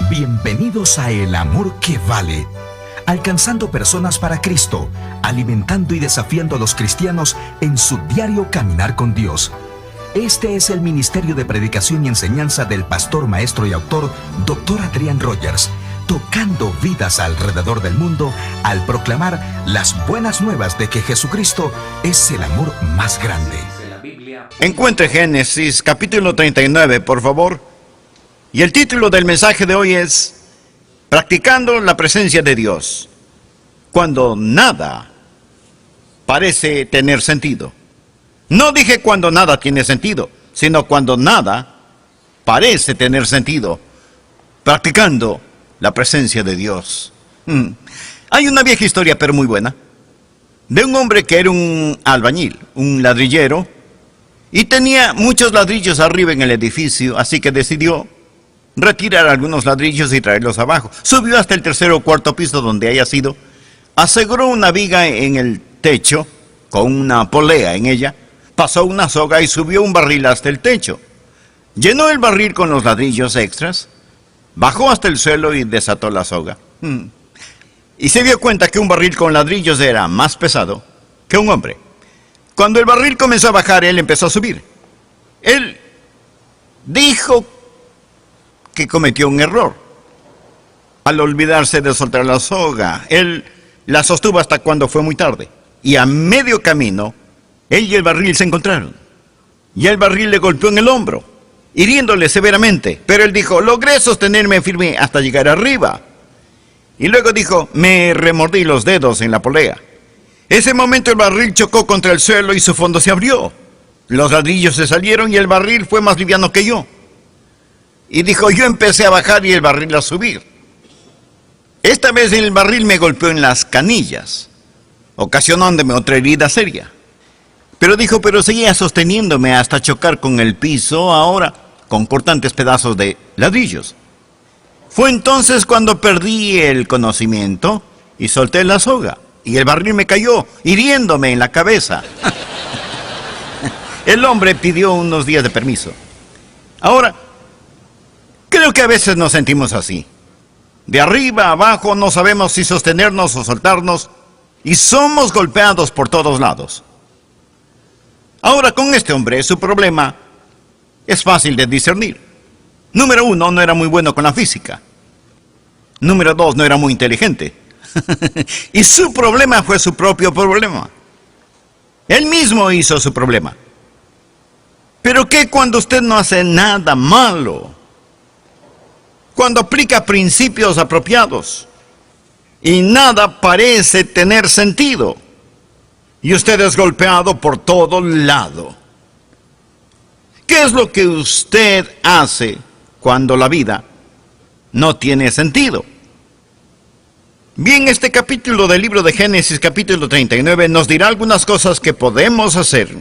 Bienvenidos a El Amor que Vale, alcanzando personas para Cristo, alimentando y desafiando a los cristianos en su diario caminar con Dios. Este es el ministerio de predicación y enseñanza del pastor, maestro y autor, Dr. Adrian Rogers, tocando vidas alrededor del mundo al proclamar las buenas nuevas de que Jesucristo es el amor más grande. Encuentre Génesis capítulo 39, por favor. Y el título del mensaje de hoy es Practicando la presencia de Dios, cuando nada parece tener sentido. No dije cuando nada tiene sentido, sino cuando nada parece tener sentido. Practicando la presencia de Dios. Hay una vieja historia, pero muy buena, de un hombre que era un albañil, un ladrillero, y tenía muchos ladrillos arriba en el edificio, así que decidió retirar algunos ladrillos y traerlos abajo. Subió hasta el tercer o cuarto piso donde haya sido, aseguró una viga en el techo con una polea en ella, pasó una soga y subió un barril hasta el techo. Llenó el barril con los ladrillos extras, bajó hasta el suelo y desató la soga. Y se dio cuenta que un barril con ladrillos era más pesado que un hombre. Cuando el barril comenzó a bajar, él empezó a subir. Él dijo que cometió un error al olvidarse de soltar la soga. Él la sostuvo hasta cuando fue muy tarde. Y a medio camino, él y el barril se encontraron. Y el barril le golpeó en el hombro, hiriéndole severamente. Pero él dijo, logré sostenerme firme hasta llegar arriba. Y luego dijo, me remordí los dedos en la polea. Ese momento el barril chocó contra el suelo y su fondo se abrió. Los ladrillos se salieron y el barril fue más liviano que yo. Y dijo, yo empecé a bajar y el barril a subir. Esta vez el barril me golpeó en las canillas, ocasionándome otra herida seria. Pero dijo, pero seguía sosteniéndome hasta chocar con el piso, ahora con cortantes pedazos de ladrillos. Fue entonces cuando perdí el conocimiento y solté la soga. Y el barril me cayó, hiriéndome en la cabeza. El hombre pidió unos días de permiso. Ahora, creo que a veces nos sentimos así. De arriba a abajo no sabemos si sostenernos o soltarnos y somos golpeados por todos lados. Ahora, con este hombre, su problema es fácil de discernir. Número 1, no era muy bueno con la física. Número 2, no era muy inteligente. Y su problema fue su propio problema. Él mismo hizo su problema. Pero ¿qué cuando usted no hace nada malo? Cuando aplica principios apropiados y nada parece tener sentido y usted es golpeado por todo lado. ¿Qué es lo que usted hace cuando la vida no tiene sentido? Bien, este capítulo del libro de Génesis, capítulo 39, nos dirá algunas cosas que podemos hacer,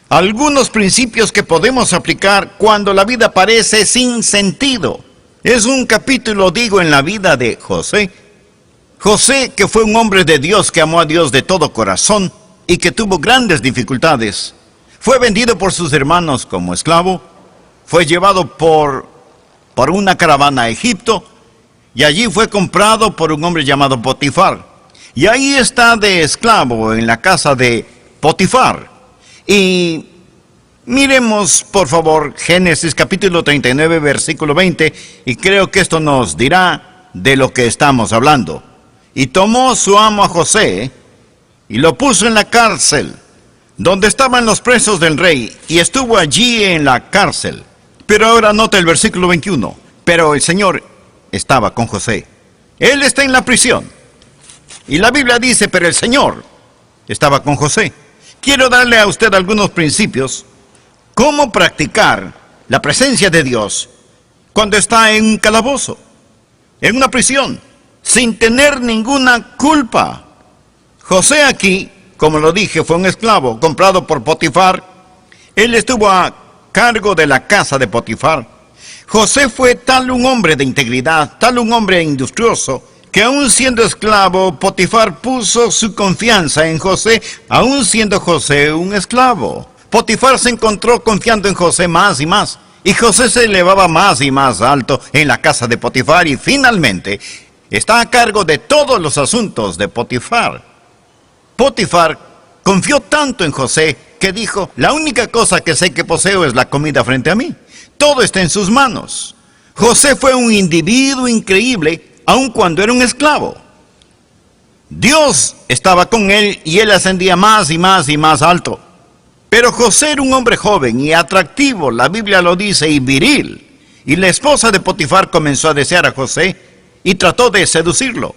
algunos principios que podemos aplicar cuando la vida parece sin sentido. Es un capítulo, digo, en la vida de José. José, que fue un hombre de Dios, que amó a Dios de todo corazón y que tuvo grandes dificultades. Fue vendido por sus hermanos como esclavo, fue llevado por una caravana a Egipto, y allí fue comprado por un hombre llamado Potifar. Y ahí está de esclavo en la casa de Potifar. Y miremos, por favor, Génesis capítulo 39, versículo 20, y creo que esto nos dirá de lo que estamos hablando. Y tomó su amo a José, y lo puso en la cárcel, donde estaban los presos del rey, y estuvo allí en la cárcel. Pero ahora nota el versículo 21. Pero el Señor estaba con José. Él está en la prisión. Y la Biblia dice, pero el Señor estaba con José. Quiero darle a usted algunos principios. Cómo practicar la presencia de Dios cuando está en un calabozo, en una prisión, sin tener ninguna culpa. José aquí, como lo dije, fue un esclavo comprado por Potifar. Él estuvo a cargo de la casa de Potifar. José fue tal un hombre de integridad, tal un hombre industrioso, que aún siendo esclavo, Potifar puso su confianza en José, aún siendo José un esclavo. Potifar se encontró confiando en José más y más, Y José se elevaba más y más alto en la casa de Potifar y finalmente está a cargo de todos los asuntos de Potifar. Potifar confió tanto en José que dijo: la única cosa que sé que poseo es la comida frente a mí. Todo está en sus manos. José fue un individuo increíble, aun cuando era un esclavo. Dios estaba con él y él ascendía más y más y más alto. Pero José era un hombre joven y atractivo, la Biblia lo dice, y viril. Y la esposa de Potifar comenzó a desear a José y trató de seducirlo.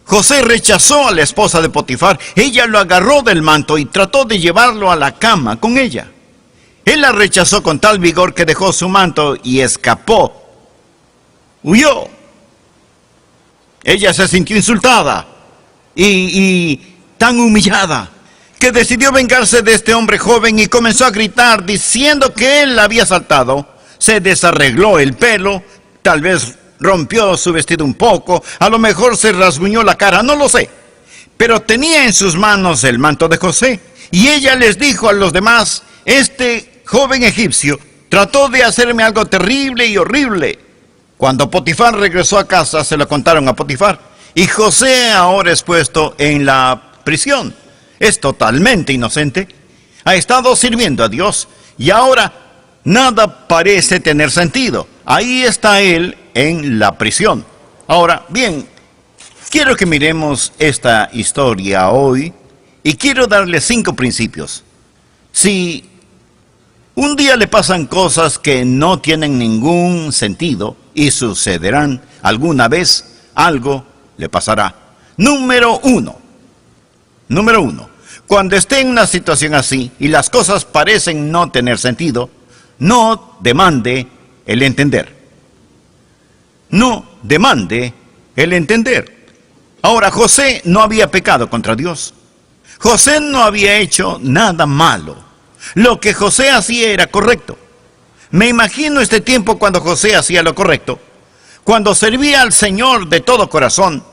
José rechazó a la esposa de Potifar. Ella lo agarró del manto y trató de llevarlo a la cama con ella. Él la rechazó con tal vigor que dejó su manto y escapó. Huyó. Ella se sintió insultada y tan humillada que decidió vengarse de este hombre joven y comenzó a gritar diciendo que él la había asaltado. Se desarregló el pelo, tal vez rompió su vestido un poco, a lo mejor se rasguñó la cara, no lo sé. Pero tenía en sus manos el manto de José y ella les dijo a los demás: este joven egipcio trató de hacerme algo terrible y horrible. Cuando Potifar regresó a casa, se lo contaron a Potifar y José ahora es puesto en la prisión. Es totalmente inocente, ha estado sirviendo a Dios y ahora nada parece tener sentido. Ahí está él en la prisión. Ahora, bien, quiero que miremos esta historia hoy y quiero darle 5 principios. Si un día le pasan cosas que no tienen ningún sentido y sucederán alguna vez, algo le pasará. Número uno. Cuando esté en una situación así y las cosas parecen no tener sentido, no demande el entender. No demande el entender. Ahora, José no había pecado contra Dios. José no había hecho nada malo. Lo que José hacía era correcto. Me imagino este tiempo cuando José hacía lo correcto, cuando servía al Señor de todo corazón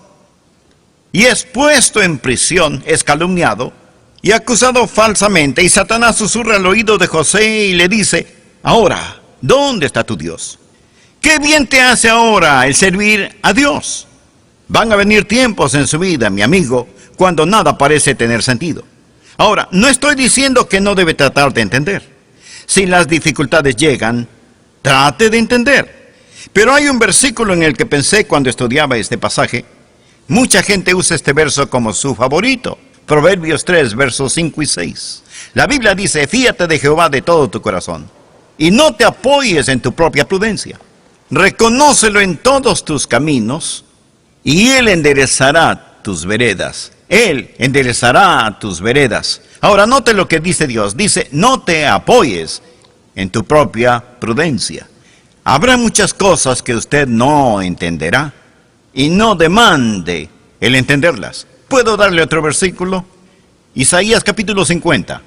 y es puesto en prisión, es calumniado y acusado falsamente, y Satanás susurra al oído de José y le dice: ahora, ¿dónde está tu Dios? ¿Qué bien te hace ahora el servir a Dios? Van a venir tiempos en su vida, mi amigo, cuando nada parece tener sentido. Ahora, no estoy diciendo que no debe tratar de entender. Si las dificultades llegan, trate de entender. Pero hay un versículo en el que pensé cuando estudiaba este pasaje. Mucha gente usa este verso como su favorito. Proverbios 3, versos 5 y 6. La Biblia dice: fíate de Jehová de todo tu corazón, y no te apoyes en tu propia prudencia. Reconócelo en todos tus caminos, y Él enderezará tus veredas. Él enderezará tus veredas. Ahora note lo que dice Dios. Dice: no te apoyes en tu propia prudencia. Habrá muchas cosas que usted no entenderá y no demande el entenderlas. ¿Puedo darle otro versículo? Isaías capítulo 50,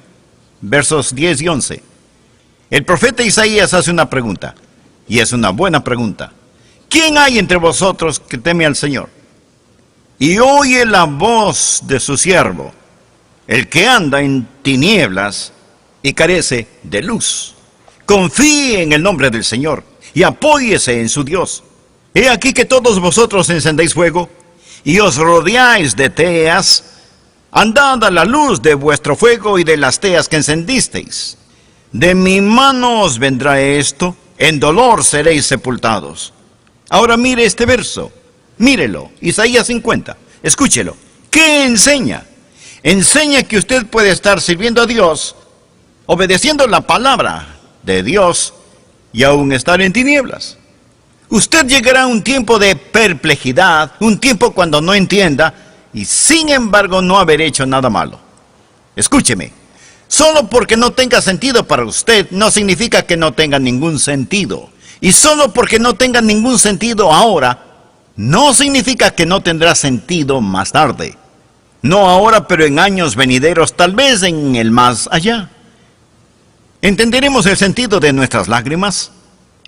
versos 10 y 11. El profeta Isaías hace una pregunta, y es una buena pregunta. ¿Quién hay entre vosotros que teme al Señor y oye la voz de su siervo, el que anda en tinieblas y carece de luz? Confíe en el nombre del Señor y apóyese en su Dios. He aquí que todos vosotros encendéis fuego y os rodeáis de teas. Andad a la luz de vuestro fuego y de las teas que encendisteis. De mi mano os vendrá esto, en dolor seréis sepultados. Ahora mire este verso, mírelo, Isaías 50, escúchelo. ¿Qué enseña? Enseña que usted puede estar sirviendo a Dios, obedeciendo la palabra de Dios y aún estar en tinieblas. Usted llegará a un tiempo de perplejidad, un tiempo cuando no entienda y sin embargo no haber hecho nada malo. Escúcheme, solo porque no tenga sentido para usted no significa que no tenga ningún sentido. Y solo porque no tenga ningún sentido ahora, no significa que no tendrá sentido más tarde. No ahora, pero en años venideros, tal vez en el más allá. ¿Entenderemos el sentido de nuestras lágrimas?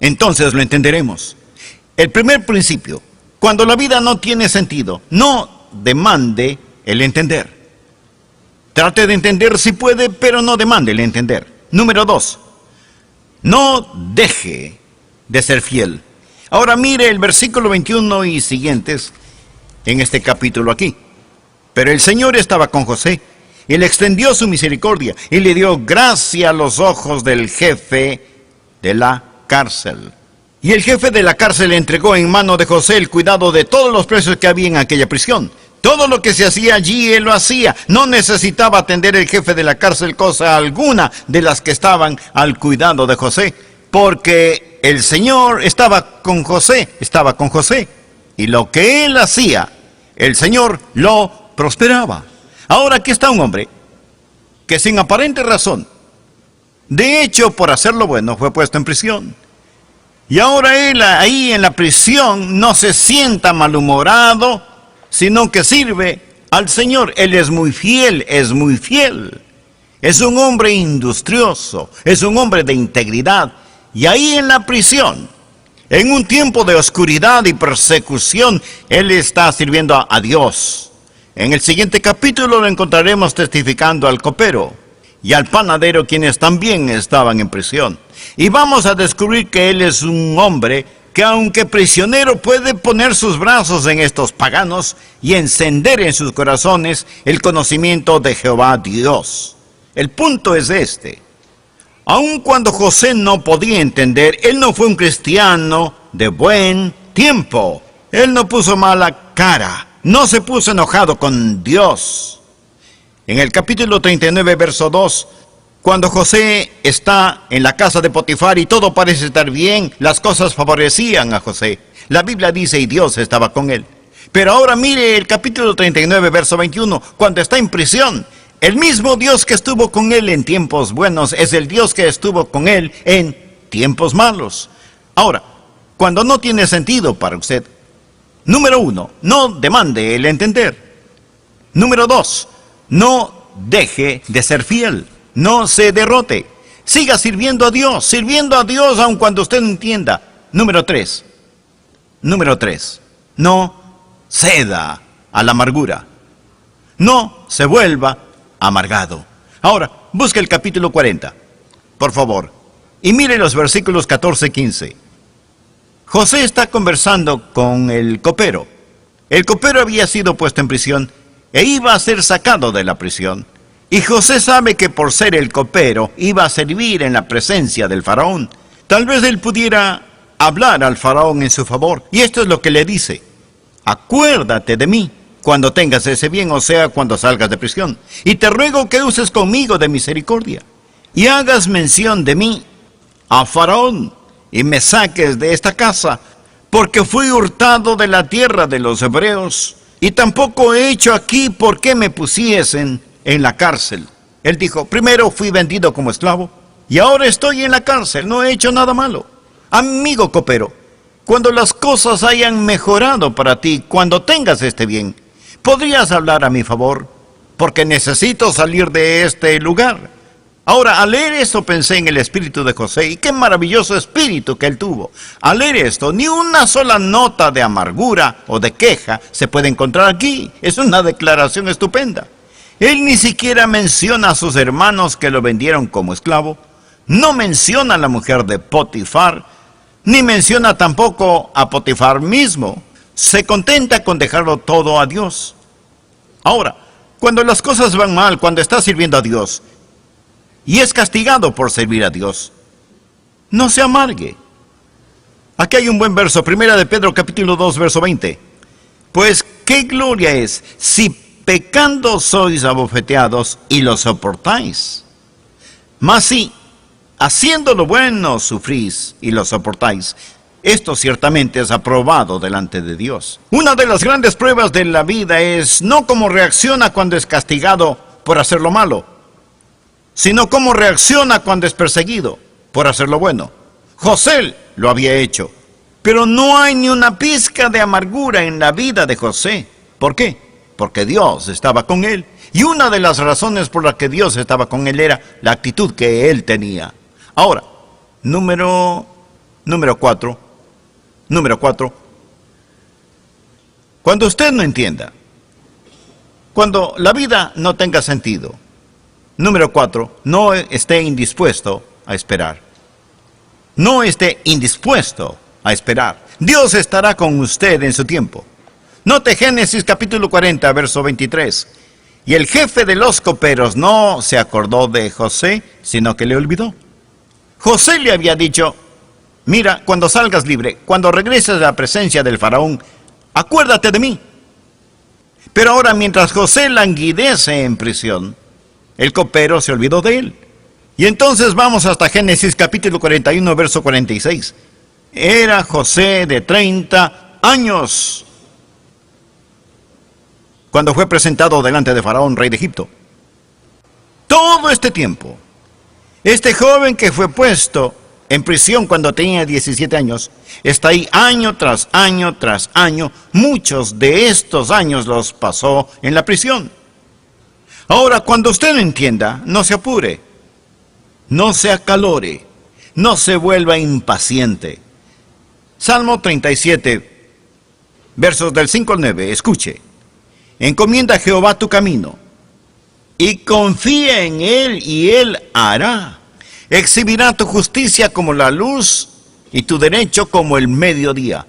Entonces lo entenderemos. El primer principio: cuando la vida no tiene sentido, no demande el entender. Trate de entender si puede, pero no demande el entender. Número 2. no deje de ser fiel. Ahora mire el versículo 21 y siguientes en este capítulo aquí. Pero el Señor estaba con José, y le extendió su misericordia, y le dio gracia a los ojos del jefe de la cárcel. Y el jefe de la cárcel le entregó en mano de José el cuidado de todos los presos que había en aquella prisión. Todo lo que se hacía allí, él lo hacía. No necesitaba atender el jefe de la cárcel cosa alguna de las que estaban al cuidado de José, porque el Señor estaba con José. Y lo que él hacía, el Señor lo prosperaba. Ahora aquí está un hombre que sin aparente razón, de hecho por hacer lo bueno, fue puesto en prisión. Y ahora él ahí en la prisión no se sienta malhumorado, sino que sirve al Señor. Él es muy fiel, es muy fiel. Es un hombre industrioso, es un hombre de integridad. Y ahí en la prisión, en un tiempo de oscuridad y persecución, él está sirviendo a Dios. En el siguiente capítulo lo encontraremos testificando al copero y al panadero, quienes también estaban en prisión. Y vamos a descubrir que él es un hombre que, aunque prisionero, puede poner sus brazos en estos paganos y encender en sus corazones el conocimiento de Jehová Dios. El punto es este: aun cuando José no podía entender, él no fue un cristiano de buen tiempo. Él no puso mala cara, no se puso enojado con Dios. En el capítulo 39, verso 2, cuando José está en la casa de Potifar y todo parece estar bien, las cosas favorecían a José. La Biblia dice, y Dios estaba con él. Pero ahora mire el capítulo 39, verso 21, cuando está en prisión. El mismo Dios que estuvo con él en tiempos buenos es el Dios que estuvo con él en tiempos malos. Ahora, cuando no tiene sentido para usted, número 1, no demande el entender. Número 2, no deje de ser fiel. No se derrote. Siga sirviendo a Dios aun cuando usted no entienda. Número 3, no ceda a la amargura. No se vuelva amargado. Ahora, busque el capítulo 40, por favor, y mire los versículos 14 y 15. José está conversando con el copero. El copero había sido puesto en prisión e iba a ser sacado de la prisión. Y José sabe que por ser el copero iba a servir en la presencia del faraón. Tal vez él pudiera hablar al faraón en su favor. Y esto es lo que le dice: acuérdate de mí cuando tengas ese bien, o sea, cuando salgas de prisión. Y te ruego que uses conmigo de misericordia y hagas mención de mí a faraón y me saques de esta casa, porque fui hurtado de la tierra de los hebreos y tampoco he hecho aquí por qué me pusiesen en la cárcel. Él dijo, primero fui vendido como esclavo y ahora estoy en la cárcel, no he hecho nada malo. Amigo copero, cuando las cosas hayan mejorado para ti, cuando tengas este bien, podrías hablar a mi favor, porque necesito salir de este lugar. Ahora, al leer esto pensé en el espíritu de José, y qué maravilloso espíritu que él tuvo. Al leer esto, ni una sola nota de amargura o de queja se puede encontrar aquí. Es una declaración estupenda. Él ni siquiera menciona a sus hermanos que lo vendieron como esclavo, no menciona a la mujer de Potifar, ni menciona tampoco a Potifar mismo. Se contenta con dejarlo todo a Dios. Ahora, cuando las cosas van mal, cuando está sirviendo a Dios y es castigado por servir a Dios, no se amargue. Aquí hay un buen verso, Primera de Pedro capítulo 2, verso 20. Pues qué gloria es si pecando sois abofeteados y lo soportáis. Mas si haciendo lo bueno sufrís y lo soportáis, esto ciertamente es aprobado delante de Dios. Una de las grandes pruebas de la vida es no cómo reacciona cuando es castigado por hacer lo malo, sino cómo reacciona cuando es perseguido por hacer lo bueno. José lo había hecho, pero no hay ni una pizca de amargura en la vida de José. ¿Por qué? Porque Dios estaba con él. Y una de las razones por las que Dios estaba con él era la actitud que él tenía. Ahora, número 4. Cuando usted no entienda, cuando la vida no tenga sentido, número 4, no esté indispuesto a esperar. No esté indispuesto a esperar. Dios estará con usted en su tiempo. Note Génesis capítulo 40, verso 23. Y el jefe de los coperos no se acordó de José, sino que le olvidó. José le había dicho: mira, cuando salgas libre, cuando regreses a la presencia del faraón, acuérdate de mí. Pero ahora, mientras José languidece en prisión, el copero se olvidó de él. Y entonces vamos hasta Génesis capítulo 41, verso 46. Era José de 30 años cuando fue presentado delante de Faraón, rey de Egipto. Todo este tiempo, este joven que fue puesto en prisión cuando tenía 17 años, está ahí año tras año tras año. Muchos de estos años los pasó en la prisión. Ahora, cuando usted no entienda, no se apure, no se acalore, no se vuelva impaciente. Salmo 37, versos del 5 al 9, escuche. Encomienda a Jehová tu camino, y confía en Él, y Él hará. Exhibirá tu justicia como la luz, y tu derecho como el mediodía.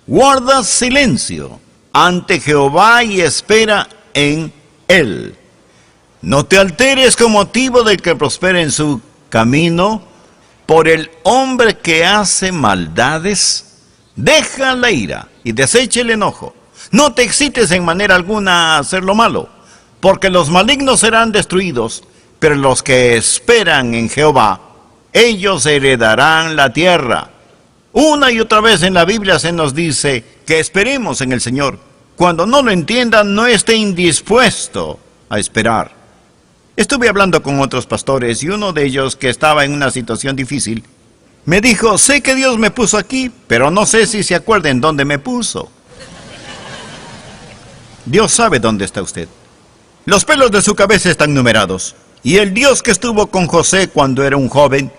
Guarda silencio ante Jehová, y espera en Él. No te alteres con motivo del que prospera en su camino, por el hombre que hace maldades. Deja la ira y desecha el enojo. No te excites en manera alguna a hacer lo malo, porque los malignos serán destruidos, pero los que esperan en Jehová, ellos heredarán la tierra. Una y otra vez en la Biblia se nos dice que esperemos en el Señor. Cuando no lo entiendan, no esté indispuesto a esperar. Estuve hablando con otros pastores y uno de ellos, que estaba en una situación difícil, me dijo: sé que Dios me puso aquí, pero no sé si se acuerdan dónde me puso. Dios sabe dónde está usted. Los pelos de su cabeza están numerados. Y el Dios que estuvo con José cuando era un joven,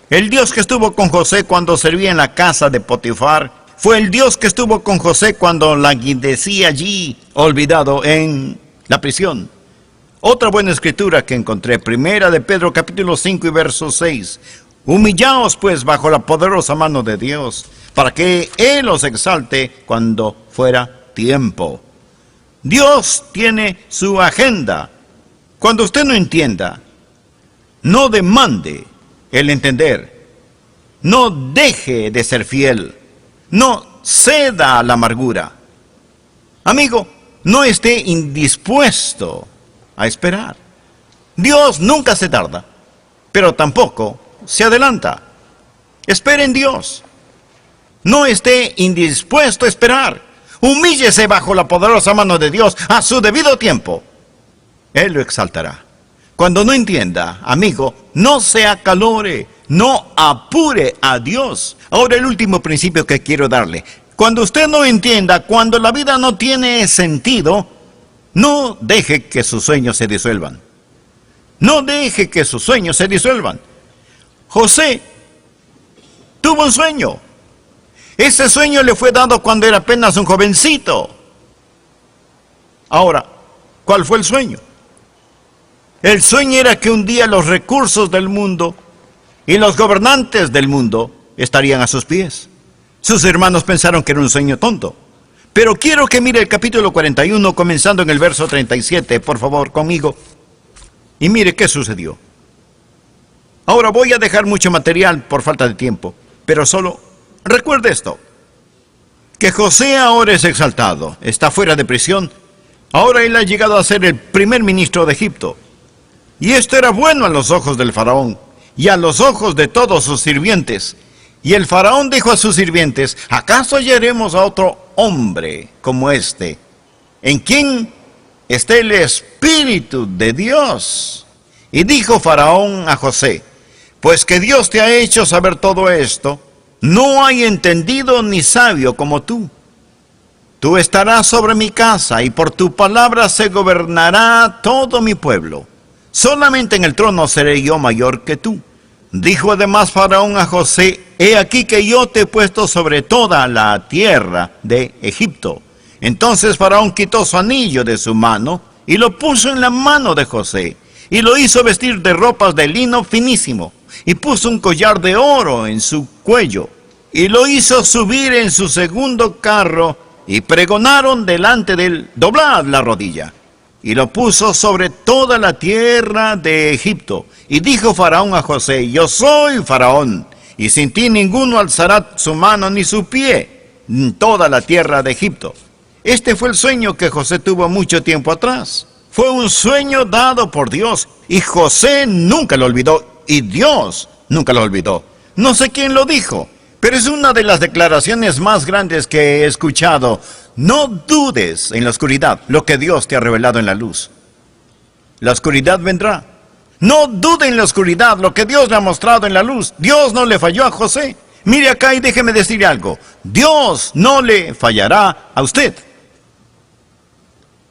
el Dios que estuvo con José cuando servía en la casa de Potifar, fue el Dios que estuvo con José cuando languidecía allí, olvidado en la prisión. Otra buena escritura que encontré, primera de Pedro capítulo 5 y verso 6. Humillaos pues bajo la poderosa mano de Dios, para que Él os exalte cuando fuera tiempo. Dios tiene su agenda. Cuando usted no entienda, no demande el entender. No deje de ser fiel. No ceda a la amargura. Amigo, no esté indispuesto a esperar. Dios nunca se tarda, pero tampoco se adelanta. Espere en Dios. No esté indispuesto a esperar. Humíllese bajo la poderosa mano de Dios a su debido tiempo. Él lo exaltará. Cuando no entienda, amigo, no se acalore, no apure a Dios. Ahora, el último principio que quiero darle. Cuando usted no entienda, cuando la vida no tiene sentido, no deje que sus sueños se disuelvan. No deje que sus sueños se disuelvan. José tuvo un sueño. Ese sueño le fue dado cuando era apenas un jovencito. Ahora, ¿cuál fue el sueño? El sueño era que un día los recursos del mundo y los gobernantes del mundo estarían a sus pies. Sus hermanos pensaron que era un sueño tonto. Pero quiero que mire el capítulo 41, comenzando en el verso 37, por favor, conmigo. Y mire qué sucedió. Ahora voy a dejar mucho material por falta de tiempo, pero solo recuerde esto, que José ahora es exaltado, está fuera de prisión. Ahora él ha llegado a ser el primer ministro de Egipto. Y esto era bueno a los ojos del faraón y a los ojos de todos sus sirvientes. Y el faraón dijo a sus sirvientes: ¿acaso hallaremos a otro hombre como este, en quien esté el Espíritu de Dios? Y dijo Faraón a José: pues que Dios te ha hecho saber todo esto, no hay entendido ni sabio como tú. Tú estarás sobre mi casa, y por tu palabra se gobernará todo mi pueblo. Solamente en el trono seré yo mayor que tú. Dijo además Faraón a José: he aquí que yo te he puesto sobre toda la tierra de Egipto. Entonces Faraón quitó su anillo de su mano y lo puso en la mano de José, y lo hizo vestir de ropas de lino finísimo. y puso un collar de oro en su cuello, y lo hizo subir en su segundo carro, y pregonaron delante de él: doblad la rodilla. Y lo puso sobre toda la tierra de Egipto. Y dijo Faraón a José: yo soy Faraón, y sin ti ninguno alzará su mano ni su pie en toda la tierra de Egipto. Este fue el sueño que José tuvo mucho tiempo atrás. Fue un sueño dado por Dios, y José nunca lo olvidó, y Dios nunca lo olvidó. No sé quién lo dijo, pero es una de las declaraciones más grandes que he escuchado. No dudes en la oscuridad lo que Dios te ha revelado en la luz. La oscuridad vendrá. No dude en la oscuridad lo que Dios le ha mostrado en la luz. Dios no le falló a José. Mire acá y déjeme decirle algo. Dios no le fallará a usted.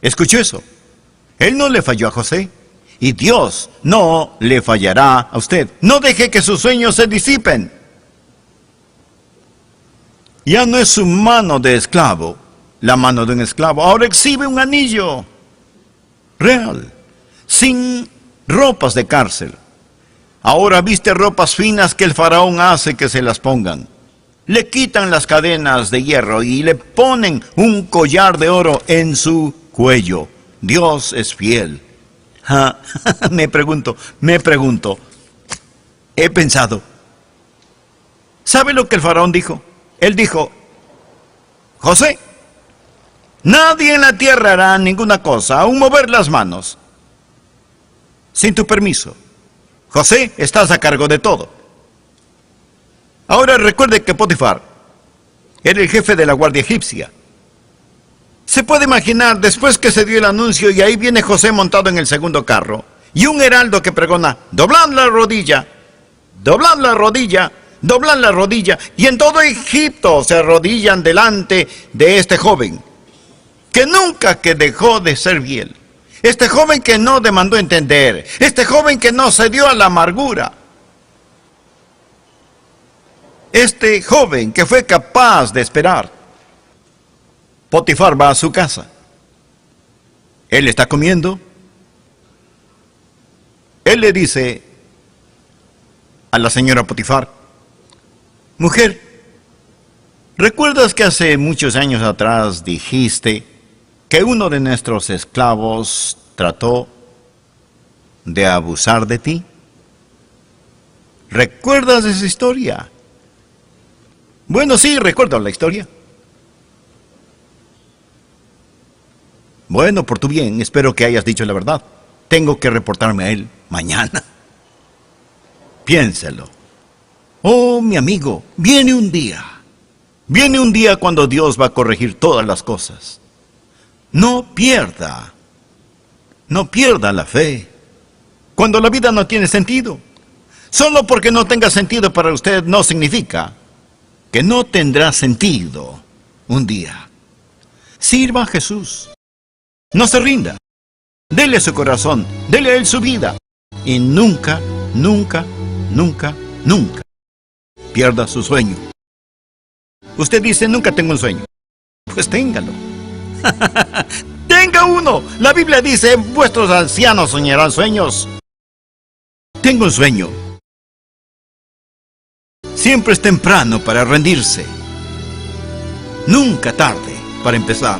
¿Escuchó eso? Él no le falló a José. Y Dios no le fallará a usted. No deje que sus sueños se disipen. Ya no es su mano de esclavo, la mano de un esclavo. Ahora exhibe un anillo real, sin ropas de cárcel. Ahora viste ropas finas que el faraón hace que se las pongan. Le quitan las cadenas de hierro y le ponen un collar de oro en su cuello. Dios es fiel. Me pregunto, he pensado. ¿Sabe lo que el faraón dijo? Él dijo: José, nadie en la tierra hará ninguna cosa, aún mover las manos, sin tu permiso. José, estás a cargo de todo. Ahora recuerde que Potifar era el jefe de la guardia egipcia. Se puede imaginar, después que se dio el anuncio, y ahí viene José montado en el segundo carro, y un heraldo que pregona: doblad la rodilla, doblad la rodilla, doblad la rodilla. Y en todo Egipto se arrodillan delante de este joven, que nunca que dejó de ser fiel. Este joven que no demandó entender. Este joven que no cedió a la amargura. Este joven que fue capaz de esperar. Potifar va a su casa. Él está comiendo. Él le dice a la señora Potifar: mujer, ¿recuerdas que hace muchos años atrás dijiste que uno de nuestros esclavos trató de abusar de ti? ¿Recuerdas esa historia? Bueno, sí, recuerdo la historia. Bueno, por tu bien, espero que hayas dicho la verdad. Tengo que reportarme a él mañana. Piénselo. Oh, mi amigo, viene un día. Viene un día cuando Dios va a corregir todas las cosas. No pierda la fe. Cuando la vida no tiene sentido. Solo porque no tenga sentido para usted no significa que no tendrá sentido un día. Sirva a Jesús. No se rinda. Dele su corazón, dele a él su vida. Y nunca, nunca, nunca, nunca pierda su sueño. Usted dice: nunca tengo un sueño. Pues téngalo. ¡Tenga uno! La Biblia dice: vuestros ancianos soñarán sueños. Tengo un sueño. Siempre es temprano para rendirse. Nunca tarde para empezar.